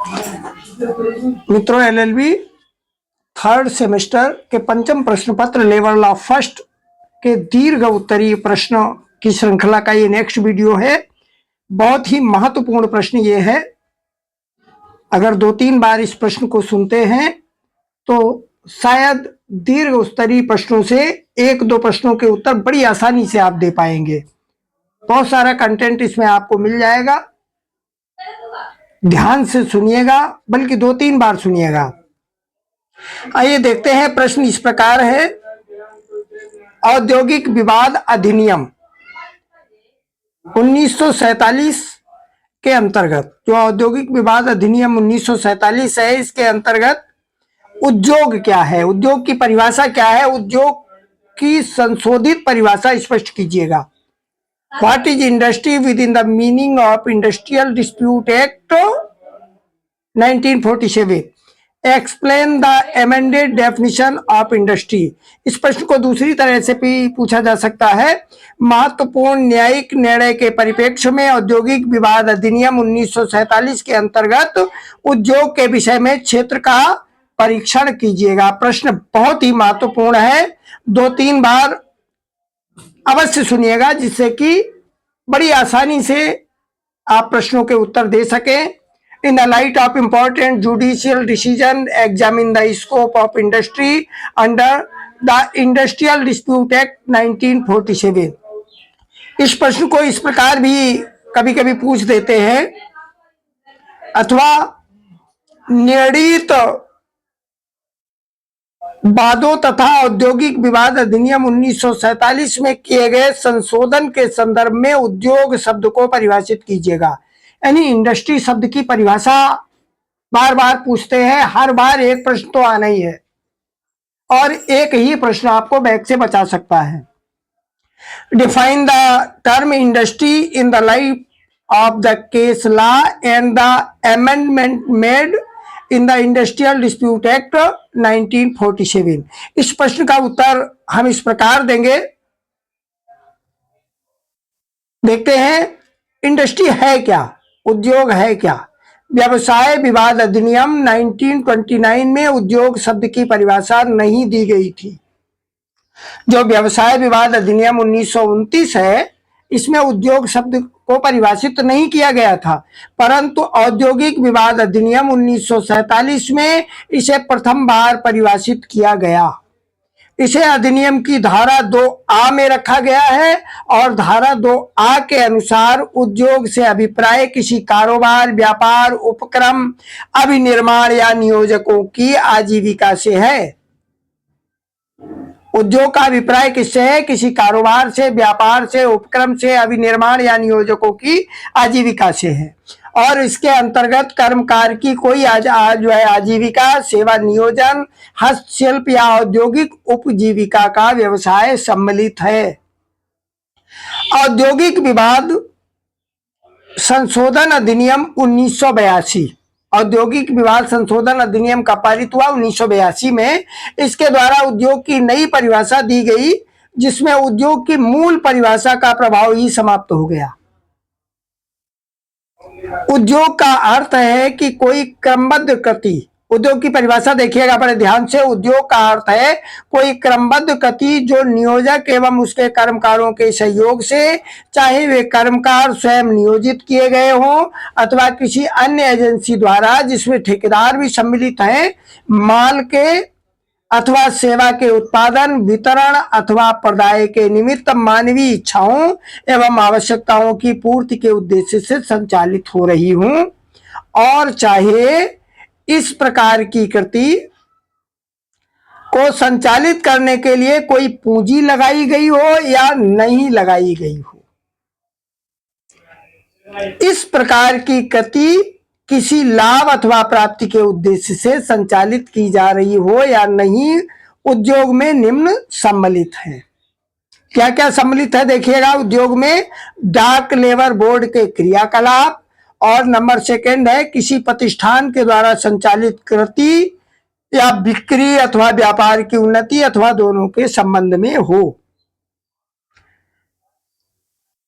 मित्रों, LLB third semester के पंचम प्रश्न पत्र लेवल ऑफ फर्स्ट के दीर्घ उत्तरीय प्रश्नों की श्रृंखला का ये नेक्स्ट वीडियो है। बहुत ही महत्वपूर्ण प्रश्न ये है। अगर 2-3 बार इस प्रश्न को सुनते हैं तो शायद दीर्घ उत्तरीय प्रश्नों से 1-2 प्रश्नों के उत्तर बड़ी आसानी से आप दे पाएंगे। बहुत सारा कंटेंट इसमें आपको मिल जाएगा। ध्यान से सुनिएगा, बल्कि 2-3 बार सुनिएगा। आइए देखते हैं। प्रश्न इस प्रकार है, औद्योगिक विवाद अधिनियम 1947 के अंतर्गत, जो औद्योगिक विवाद अधिनियम 1947 है, इसके अंतर्गत उद्योग क्या है, उद्योग की परिभाषा क्या है, उद्योग की संशोधित परिभाषा स्पष्ट कीजिएगा। What is industry with in the meaning of industrial dispute act 1947। Explain the amended definition of industry. इस प्रश्न को दूसरी तरह से भी पूछा जा सकता है। महत्वपूर्ण न्यायिक निर्णय के परिप्रेक्ष्य में औद्योगिक विवाद अधिनियम 1947 के अंतर्गत उद्योग के विषय में क्षेत्र का परीक्षण कीजिएगा। प्रश्न बहुत ही महत्वपूर्ण है। 2-3 बार अवश्य सुनिएगा, जिससे कि बड़ी आसानी से आप प्रश्नों के उत्तर दे सकें। In the light of important judicial decision, examine the scope of industry under the Industrial Dispute Act 1947। इस प्रश्न को इस प्रकार भी कभी कभी पूछ देते हैं, अथवा निर्णीत वादों तथा औद्योगिक विवाद अधिनियम 1947 में किए गए संशोधन के संदर्भ में उद्योग शब्द को परिभाषित कीजिएगा। यानी इंडस्ट्री शब्द की परिभाषा बार बार पूछते हैं। हर बार एक प्रश्न तो आना ही है, और एक ही प्रश्न आपको बैक से बचा सकता है। Define the term industry in the light of the case law and the amendment made in the industrial dispute act 1947। इस प्रश्न का उत्तर हम इस प्रकार देंगे। देखते हैं, इंडस्ट्री है क्या, उद्योग है क्या। व्यवसाय विवाद अधिनियम 1929 में उद्योग शब्द की परिभाषा नहीं दी गई थी। जो व्यवसाय विवाद अधिनियम 1929 है, इसमें उद्योग शब्द को परिभाषित नहीं किया गया था, परंतु औद्योगिक विवाद अधिनियम 1947 में इसे प्रथम बार परिभाषित किया गया। इसे अधिनियम की धारा 2A में रखा गया है, और धारा 2A के अनुसार उद्योग से अभिप्राय किसी कारोबार, व्यापार, उपक्रम, अभिनिर्माण या नियोजकों की आजीविका से है। उद्योग का अभिप्राय किससे है? किसी कारोबार से, व्यापार से, उपक्रम से, अभिनिर्माण या नियोजकों की आजीविका से है। और इसके अंतर्गत कर्मकार की कोई जो है आजीविका, सेवा नियोजन, हस्तशिल्प या औद्योगिक उपजीविका का व्यवसाय सम्मिलित है। औद्योगिक विवाद संशोधन अधिनियम 1982, औद्योगिक विवाद संशोधन अधिनियम का पारित हुआ 1982 में। इसके द्वारा उद्योग की नई परिभाषा दी गई, जिसमें उद्योग की मूल परिभाषा का प्रभाव ही समाप्त हो गया। उद्योग का अर्थ है कि कोई क्रमबद्ध कृति, उद्योग की परिभाषा देखिएगा बड़े ध्यान से। उद्योग का अर्थ है कोई क्रमबद्ध कृति जो नियोजक एवं उसके कर्मकारों के सहयोग से, चाहे वे कर्मकार स्वयं नियोजित किए गए हों अथवा किसी अन्य एजेंसी द्वारा, जिसमें ठेकेदार भी सम्मिलित हैं, माल के अथवा सेवा के उत्पादन, वितरण अथवा प्रदाय के निमित्त मानवीय इच्छाओं एवं आवश्यकताओं की पूर्ति के उद्देश्य से संचालित हो रही हूं, और चाहे इस प्रकार की कृति को संचालित करने के लिए कोई पूंजी लगाई गई हो या नहीं लगाई गई हो। इस प्रकार की कृति किसी लाभ अथवा प्राप्ति के उद्देश्य से संचालित की जा रही हो या नहीं, उद्योग में निम्न सम्मिलित है। क्या क्या सम्मिलित है देखिएगा उद्योग में? डाक लेबर बोर्ड के क्रियाकलाप, और नंबर 2 है किसी प्रतिष्ठान के द्वारा संचालित कृति या बिक्री अथवा व्यापार की उन्नति अथवा दोनों के संबंध में हो।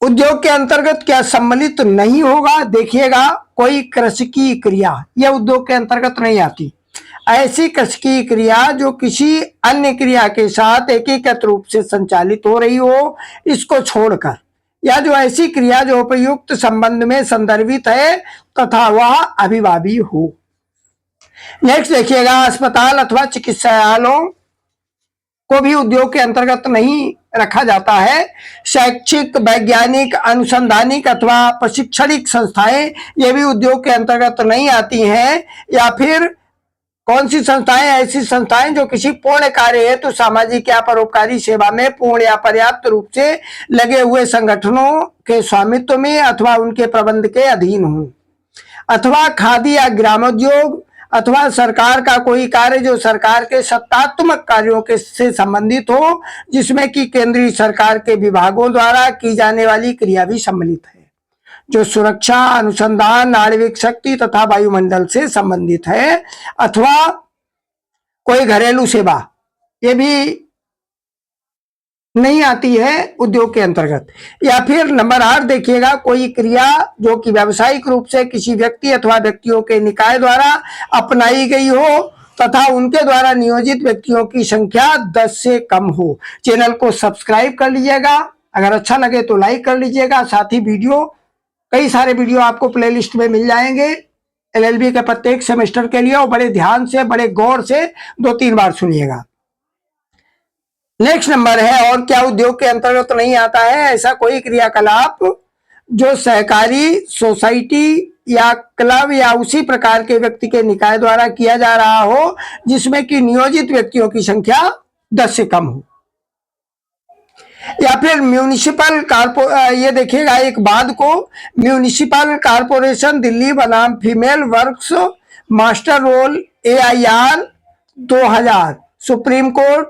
उद्योग के अंतर्गत क्या सम्मिलित नहीं होगा? देखिएगा, कोई कृषि क्रिया यह उद्योग के अंतर्गत नहीं आती। ऐसी कृषि क्रिया जो किसी अन्य क्रिया के साथ एकीकृत रूप से संचालित हो रही हो, इसको छोड़कर, या जो ऐसी क्रिया जो उपयुक्त संबंध में संदर्भित है तथा वह अभिभावी हो। नेक्स्ट देखिएगा, अस्पताल अथवा चिकित्सालयों को भी उद्योग के अंतर्गत नहीं रखा जाता है। शैक्षिक, वैज्ञानिक, अनुसंधानिक अथवा प्रशिक्षणिक संस्थाएं ये भी उद्योग के अंतर्गत नहीं आती हैं। या फिर कौन सी संस्थाएं? ऐसी संस्थाएं जो किसी पूर्ण कार्य हेतु सामाजिक या परोपकारी सेवा में पूर्ण या पर्याप्त रूप से लगे हुए संगठनों के स्वामित्व में अथवा उनके प्रबंध के अधीन हो, अथवा खादी या ग्रामोद्योग अथवा सरकार का कोई कार्य जो सरकार के सत्तात्मक कार्यों के से संबंधित हो, जिसमें कि केंद्रीय सरकार के विभागों द्वारा की जाने वाली क्रिया भी सम्मिलित है, जो सुरक्षा, अनुसंधान, आणविक शक्ति तथा वायुमंडल से संबंधित है, अथवा कोई घरेलू सेवा, ये भी नहीं आती है उद्योग के अंतर्गत। या फिर नंबर 8 देखिएगा, कोई क्रिया जो कि व्यावसायिक रूप से किसी व्यक्ति अथवा व्यक्तियों के निकाय द्वारा अपनाई गई हो तथा उनके द्वारा नियोजित व्यक्तियों की संख्या 10 से कम हो। चैनल को सब्सक्राइब कर लीजिएगा, अगर अच्छा लगे तो लाइक कर लीजिएगा। साथ ही कई सारे वीडियो आपको प्लेलिस्ट में मिल जाएंगे एलएलबी के प्रत्येक सेमेस्टर के लिए, और बड़े ध्यान से, बड़े गौर से 2-3 बार सुनिएगा। नेक्स्ट नंबर है, और क्या उद्योग के अंतर्गत नहीं आता है? ऐसा कोई क्रियाकलाप जो सहकारी, सोसाइटी या क्लब या उसी प्रकार के व्यक्ति के निकाय द्वारा किया जा रहा हो, जिसमें कि नियोजित व्यक्तियों की संख्या 10 से कम हो। या फिर म्यूनिसिपल ये देखिएगा एक बाद को, म्यूनिसिपल कॉर्पोरेशन दिल्ली बनाम female works master roll AIR 2000, supreme court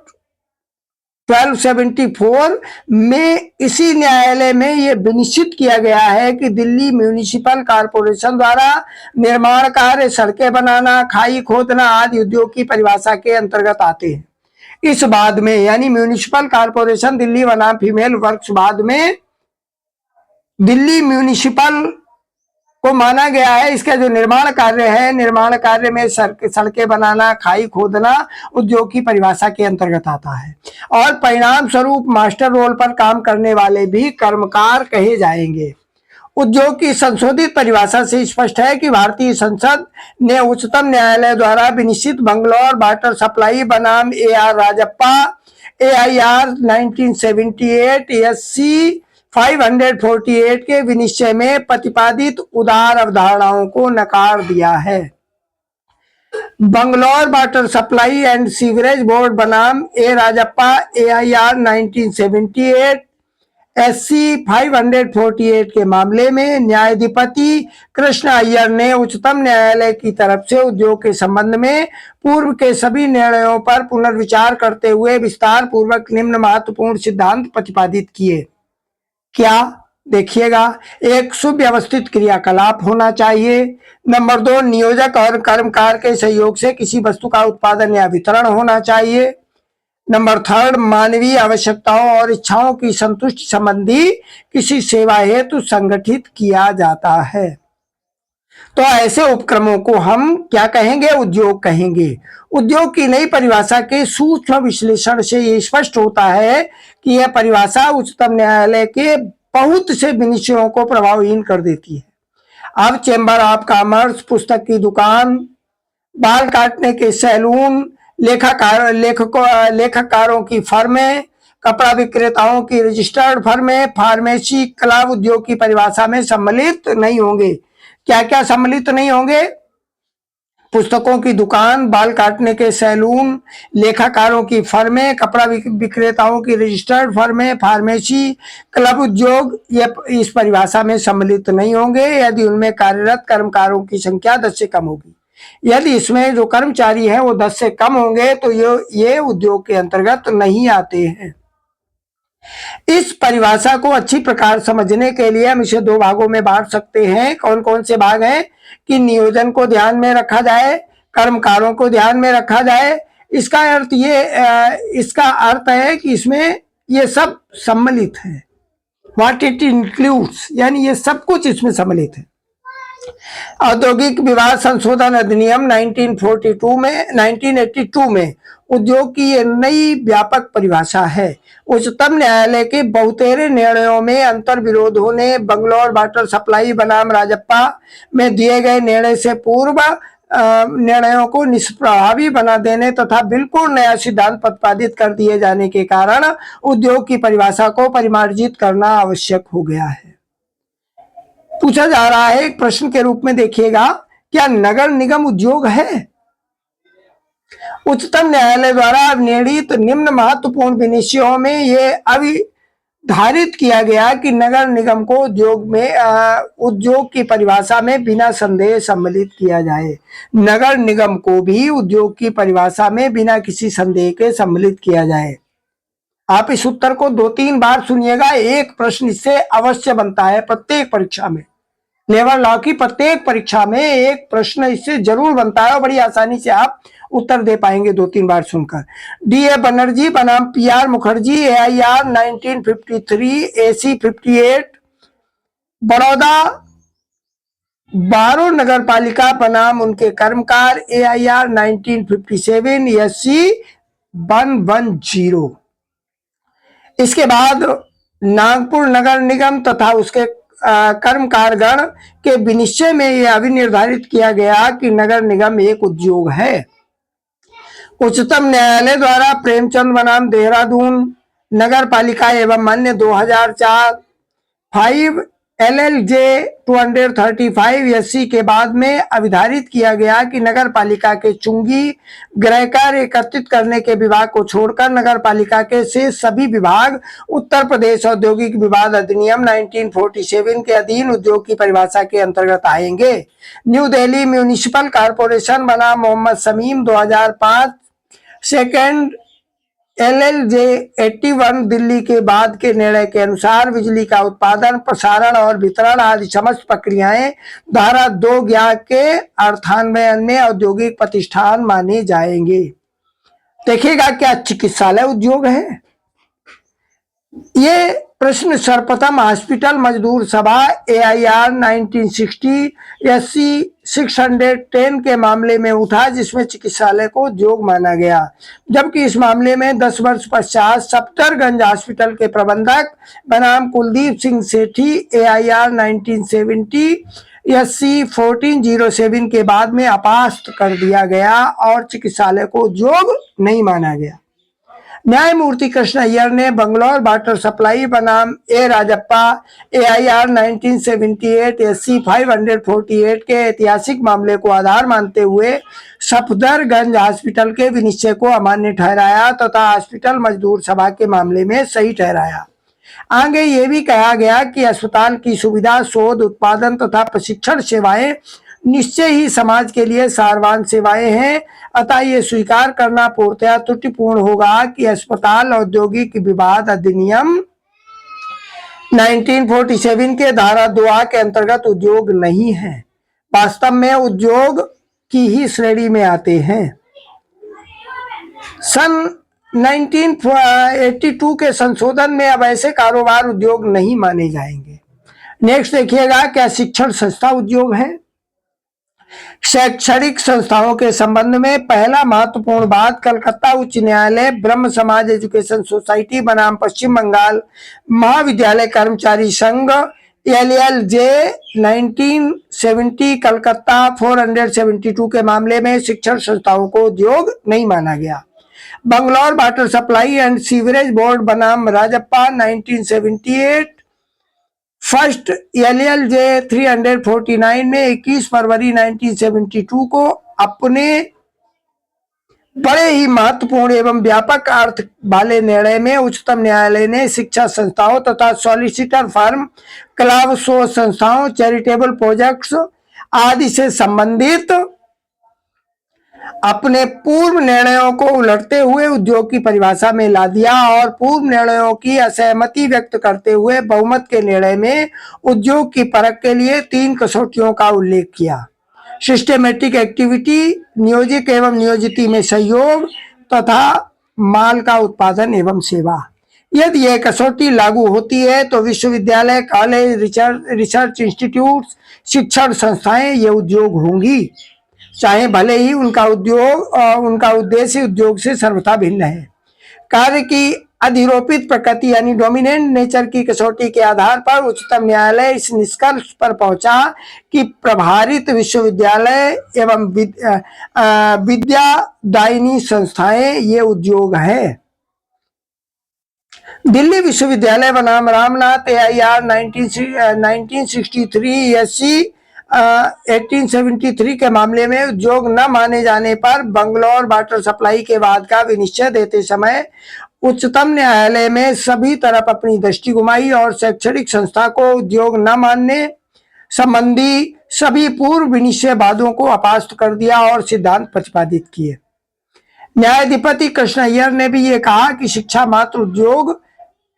1274 में इसी न्यायालय में यह विनिश्चित किया गया है कि दिल्ली म्यूनिसिपल कॉर्पोरेशन द्वारा निर्माण कार्य, सड़कें बनाना, खाई खोदना आदि उद्योग की परिभाषा के अंतर्गत आते हैं। इस बाद में, यानी म्यूनिसिपल कॉर्पोरेशन दिल्ली बनाम फीमेल वर्क्स बाद में दिल्ली म्यूनिसिपल को माना गया है। इसका जो निर्माण कार्य है, निर्माण कार्य में सड़कें बनाना, खाई खोदना उद्योग की परिभाषा के अंतर्गत आता है, और परिणाम स्वरूप मास्टर रोल पर काम करने वाले भी कर्मकार कहे जाएंगे। उद्योग की संशोधित परिभाषा से स्पष्ट है कि भारतीय संसद ने उच्चतम न्यायालय द्वारा विनिश्चित बंगलौर वाटर सप्लाई बनाम AR राजप्पा AIR 1978 SC 548 के विनिश्चय में प्रतिपादित उदार अवधारणाओं को नकार दिया है। Bangalore water supply and sewerage board बनाम A राजप्पा AIR 1978 SC 548 के मामले में न्यायाधिपति कृष्ण अय्यर ने उच्चतम न्यायालय की तरफ से उद्योग के संबंध में पूर्व के सभी निर्णयों पर पुनर्विचार करते हुए विस्तार पूर्वक निम्न महत्वपूर्ण सिद्धांत प्रतिपादित किए। क्या? देखिएगा, एक सुव्यवस्थित क्रियाकलाप होना चाहिए। नंबर 2, नियोजक और कर्मकार के सहयोग से किसी वस्तु का उत्पादन या वितरण होना चाहिए। नंबर 3, मानवीय आवश्यकताओं और इच्छाओं की संतुष्टि संबंधी किसी सेवा हेतु संगठित किया जाता है। तो ऐसे उपक्रमों को हम क्या कहेंगे? उद्योग कहेंगे। उद्योग की नई परिभाषा के सूक्ष्म विश्लेषण से ये स्पष्ट होता है कि यह परिभाषा उच्चतम न्यायालय के बहुत से विनिश्चयों को प्रभावहीन कर देती है। अब चेंबर ऑफ कॉमर्स, पुस्तक की दुकान, बाल काटने के सैलून, लेखकारों की फर्में, कपड़ा विक्रेताओं की रजिस्टर्ड फर्में, फार्मेसी, क्लब उद्योग की परिभाषा में सम्मिलित नहीं होंगे। क्या क्या सम्मिलित नहीं होंगे? पुस्तकों की दुकान, बाल काटने के सैलून, लेखाकारों की फर्में, कपड़ा विक्रेताओं की रजिस्टर्ड फर्में, फार्मेसी, क्लब उद्योग ये इस परिभाषा में सम्मिलित नहीं होंगे यदि उनमें कार्यरत कर्मकारों की संख्या 10 से कम होगी। यदि इसमें जो कर्मचारी हैं वो 10 से कम होंगे तो ये उद्योग के अंतर्गत नहीं आते हैं। इस परिभाषा को अच्छी प्रकार समझने के लिए हम इसे 2 भागों में बांट सकते हैं। कौन कौन से भाग हैं? कि नियोजन को ध्यान में रखा जाए, कर्मकारों को ध्यान में रखा जाए। इसका अर्थ है कि इसमें ये सब सम्मिलित है। व्हाट इट इंक्लूड्स, यानी ये सब कुछ इसमें सम्मिलित है। औद्योगिक विवाद संशोधन अधिनियम 1982 में उद्योग की ये नई व्यापक परिभाषा है। उच्चतम न्यायालय के बहुतेरे निर्णयों में अंतर विरोधों ने बंगलौर वाटर सप्लाई बनाम राजप्पा में दिए गए निर्णय से पूर्व निर्णयों को निष्प्रभावी बना देने तथा बिल्कुल नया सिद्धांत प्रतिपादित कर दिए जाने के कारण उद्योग की परिभाषा को परिमार्जित करना आवश्यक हो गया है। पूछा जा रहा है एक प्रश्न के रूप में, देखिएगा, क्या नगर निगम उद्योग है? उच्चतम न्यायालय द्वारा निर्णीत निम्न महत्वपूर्ण विनिश्चयों में यह अविधारित किया गया कि नगर निगम को उद्योग की परिभाषा में बिना संदेह सम्मिलित किया जाए। नगर निगम को भी उद्योग की परिभाषा में बिना किसी संदेह के सम्मिलित किया जाए। आप इस उत्तर को 2-3 बार सुनिएगा, एक प्रश्न इससे अवश्य बनता है प्रत्येक परीक्षा में। लेबर लॉ की प्रत्येक परीक्षा में एक प्रश्न इससे जरूर बनता है और बड़ी आसानी से आप उत्तर दे पाएंगे 2-3 बार सुनकर। डी.ए. बनर्जी बनाम P R. Mukherjee, AIR 1953, AC 58, Baroda borough नगर पालिका बनाम उनके कर्मकार, AIR 1957, SC 110। इसके बाद नागपुर नगर निगम तथा उसके कर्मकारगण के विनिश्चय में यह अभिनिर्धारित किया गया कि नगर निगम एक उद्योग है। उच्चतम न्यायालय द्वारा प्रेमचंद बनाम देहरादून नगर पालिका एवं अन्य 2004, 5 LLJ 235 SC के बाद में अभिधारित किया गया कि नगर पालिका के चुंगी गृहकर एकत्रित करने के विभाग को छोड़कर नगर पालिका के शेष सभी विभाग उत्तर प्रदेश औद्योगिक विवाद अधिनियम 1947 के अधीन उद्योग की परिभाषा के अंतर्गत आएंगे। न्यू दिल्ली म्यूनिसिपल कॉर्पोरेशन बनाम मोहम्मद शमीम 2005, सेकेंड LLJ 81 दिल्ली के बाद के निर्णय के अनुसार बिजली का उत्पादन, प्रसारण और वितरण आदि समस्त प्रक्रियाएं धारा 211 के अर्थान्वयन में औद्योगिक प्रतिष्ठान माने जाएंगे। देखिएगा, क्या चिकित्सालय उद्योग है? ये प्रश्न सर्वप्रथम हॉस्पिटल मजदूर सभा AIR 1960 SC 610 के मामले में उठा, जिसमें चिकित्सालय को उद्योग माना गया, जबकि इस मामले में 10 वर्ष पश्चात सफदरगंज हॉस्पिटल के प्रबंधक बनाम कुलदीप सिंह सेठी AIR 1970 SC 1407 के बाद में अपास्त कर दिया गया और चिकित्सालय को उद्योग नहीं माना गया। न्यायमूर्ति कृष्ण अय्यर ने बंगलौर वाटर सप्लाई बनाम ए राजप्पा AIR 1978 SC 548 के ऐतिहासिक मामले को आधार मानते हुए सफदरगंज हॉस्पिटल के विनिश्चय को अमान्य ठहराया तथा हॉस्पिटल मजदूर सभा के मामले में सही ठहराया। आगे ये भी कहा गया कि अस्पताल की सुविधा, शोध, उत्पादन तथा प्रशिक्षण सेवाएं निश्चय ही समाज के लिए सारवान सेवाएं हैं, अतः ये स्वीकार करना पूर्णतः त्रुटिपूर्ण होगा कि अस्पताल औद्योगिक विवाद अधिनियम 1947 के धारा 2A के अंतर्गत उद्योग नहीं है, वास्तव में उद्योग की ही श्रेणी में आते हैं। सन 1982 के संशोधन में अब ऐसे कारोबार उद्योग नहीं माने जाएंगे। नेक्स्ट देखिएगा, क्या शिक्षण संस्था उद्योग है? शैक्षणिक संस्थाओं के संबंध में पहला महत्वपूर्ण बात, कलकत्ता उच्च न्यायालय ब्रह्म समाज एजुकेशन सोसाइटी बनाम पश्चिम बंगाल महाविद्यालय कर्मचारी संघ LLJ 1970 कलकत्ता 472 के मामले में शिक्षण संस्थाओं को उद्योग नहीं माना गया। Bangalore water supply and sewerage board बनाम राजप्पा 1978 फर्स्ट LLJ 349 में 21 फरवरी 1972 को अपने बड़े ही महत्वपूर्ण एवं व्यापक अर्थ वाले निर्णय में उच्चतम न्यायालय ने शिक्षा संस्थाओं तथा सॉलिसिटर फर्म, क्लब, शोध संस्थाओं, चैरिटेबल प्रोजेक्ट्स आदि से संबंधित अपने पूर्व निर्णयों को उलटते हुए उद्योग की परिभाषा में ला दिया और पूर्व निर्णयों की असहमति व्यक्त करते हुए बहुमत के निर्णय में उद्योग की परख के लिए 3 कसौटियों का उल्लेख किया: सिस्टेमेटिक एक्टिविटी, नियोजित एवं नियोजिती में सहयोग तथा माल का उत्पादन एवं सेवा। यदि यह कसौटी लागू होती है तो विश्वविद्यालय, कॉलेज, रिसर्च इंस्टीट्यूट, शिक्षण संस्थाएं ये उद्योग होंगी, चाहे भले ही उनका उद्देश्य उद्योग से सर्वथा भिन्न है। कार्य की अधिरोपित प्रकृति यानी डोमिनेंट नेचर की कसौटी के आधार पर उच्चतम न्यायालय इस निष्कर्ष पर पहुंचा कि प्रभारित विश्वविद्यालय एवं विद्यादायिनी संस्थाएं ये उद्योग है। दिल्ली विश्वविद्यालय बनाम रामनाथ AIR 1963 SC 1873 के मामले में उद्योग न माने जाने पर बंगलौर वाटर सप्लाई के बाद का विनिश्चय देते समय उच्चतम न्यायालय में सभी तरफ अपनी दृष्टि घुमाई और शैक्षणिक संस्था को उद्योग न मानने संबंधी सभी पूर्व विनिश्चय वादों को अपास्त कर दिया और सिद्धांत प्रतिपादित किए। न्यायाधिपति कृष्ण अय्यर ने भी ये कहा कि शिक्षा मात्र उद्योग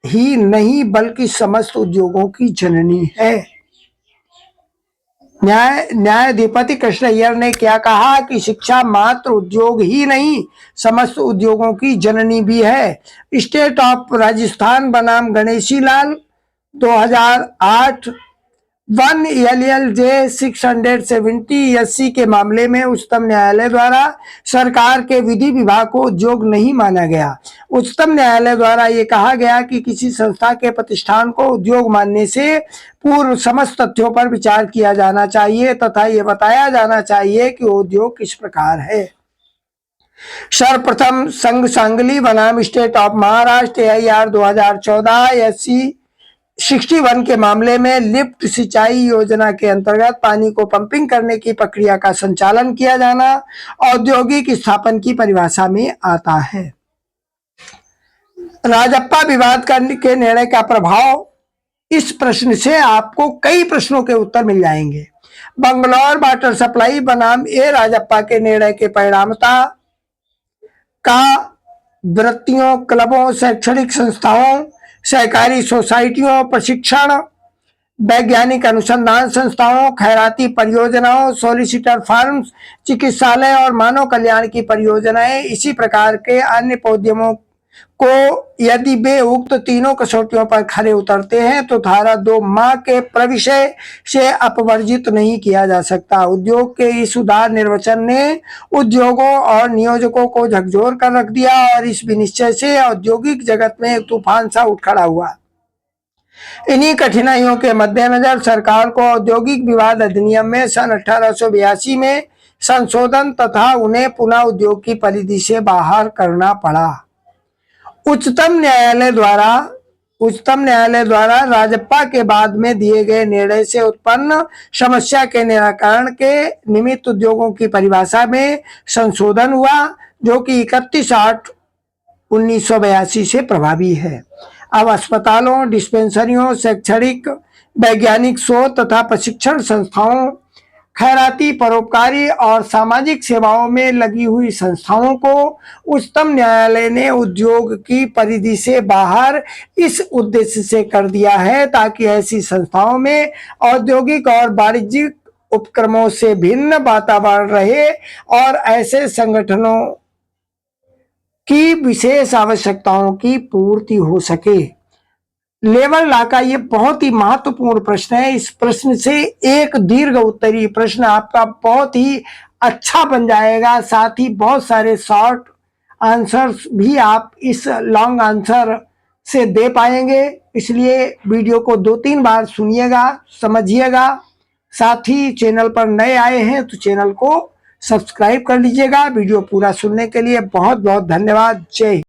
ही नहीं बल्कि समस्त उद्योगों की जननी है। न्यायाधिपति कृष्ण अय्यर ने क्या कहा कि शिक्षा मात्र उद्योग ही नहीं समस्त उद्योगों की जननी भी है। स्टेट ऑफ राजस्थान बनाम गणेशी लाल 2008 1 LLJ 670 SC के मामले में उच्चतम न्यायालय द्वारा सरकार के विधि विभाग को उद्योग नहीं माना गया। उच्चतम न्यायालय द्वारा ये कहा गया कि किसी संस्था के प्रतिष्ठान को उद्योग मानने से पूर्व समस्त तथ्यों पर विचार किया जाना चाहिए तथा ये बताया जाना चाहिए कि उद्योग किस प्रकार है। सर्वप्रथम संघ सांगली बनाम state of Maharashtra AIR 2014 SC 61 के मामले में लिफ्ट सिंचाई योजना के अंतर्गत पानी को पंपिंग करने की प्रक्रिया का संचालन किया जाना औद्योगिक स्थापन की परिभाषा में आता है। राजप्पा विवाद के निर्णय का प्रभाव, इस प्रश्न से आपको कई प्रश्नों के उत्तर मिल जाएंगे। बंगलौर वाटर सप्लाई बनाम A राजप्पा के निर्णय के परिणामता का वृत्तियों, क्लबों, शैक्षणिक संस्थाओं, सहकारी सोसाइटियों, प्रशिक्षण, वैज्ञानिक अनुसंधान संस्थाओं, खैराती परियोजनाओं, सॉलिसिटर फर्म्स, चिकित्सालय और मानव कल्याण की परियोजनाएं, इसी प्रकार के अन्य उद्यमों को यदि वे उक्त तीनों कसौटियों पर खरे उतरते हैं तो धारा 2 माह के प्रविषय से अपवर्जित नहीं किया जा सकता। उद्योग के इस उदार निर्वचन ने उद्योगों और नियोजकों को झकझोर कर रख दिया और इस विनिश्चय से औद्योगिक जगत में एक तूफान सा उठ खड़ा हुआ। इन्हीं कठिनाइयों के मद्देनजर सरकार को औद्योगिक विवाद अधिनियम में सन 1882 में संशोधन तथा उन्हें पुनः उद्योग की परिधि से बाहर करना पड़ा। उच्चतम न्यायालय द्वारा राजप्पा के बाद में दिए गए निर्णय से उत्पन्न समस्या के निराकरण के निमित्त उद्योगों की परिभाषा में संशोधन हुआ, जो कि 31/8/1982 से प्रभावी है। अब अस्पतालों, डिस्पेंसरियों, शैक्षणिक, वैज्ञानिक शोध तथा प्रशिक्षण संस्थाओं, खैराती, परोपकारी और सामाजिक सेवाओं में लगी हुई संस्थाओं को उच्चतम न्यायालय ने उद्योग की परिधि से बाहर इस उद्देश्य से कर दिया है ताकि ऐसी संस्थाओं में औद्योगिक और वाणिज्यिक उपक्रमों से भिन्न वातावरण रहे और ऐसे संगठनों की विशेष आवश्यकताओं की पूर्ति हो सके। लेबर लॉ का ये बहुत ही महत्वपूर्ण प्रश्न है। इस प्रश्न से एक दीर्घ उत्तरीय प्रश्न आपका बहुत ही अच्छा बन जाएगा, साथ ही बहुत सारे शॉर्ट आंसर्स भी आप इस लॉन्ग आंसर से दे पाएंगे। इसलिए वीडियो को 2-3 बार सुनिएगा, समझिएगा। साथ ही चैनल पर नए आए हैं तो चैनल को सब्सक्राइब कर लीजिएगा। वीडियो पूरा सुनने के लिए बहुत बहुत धन्यवाद। जय हिंद।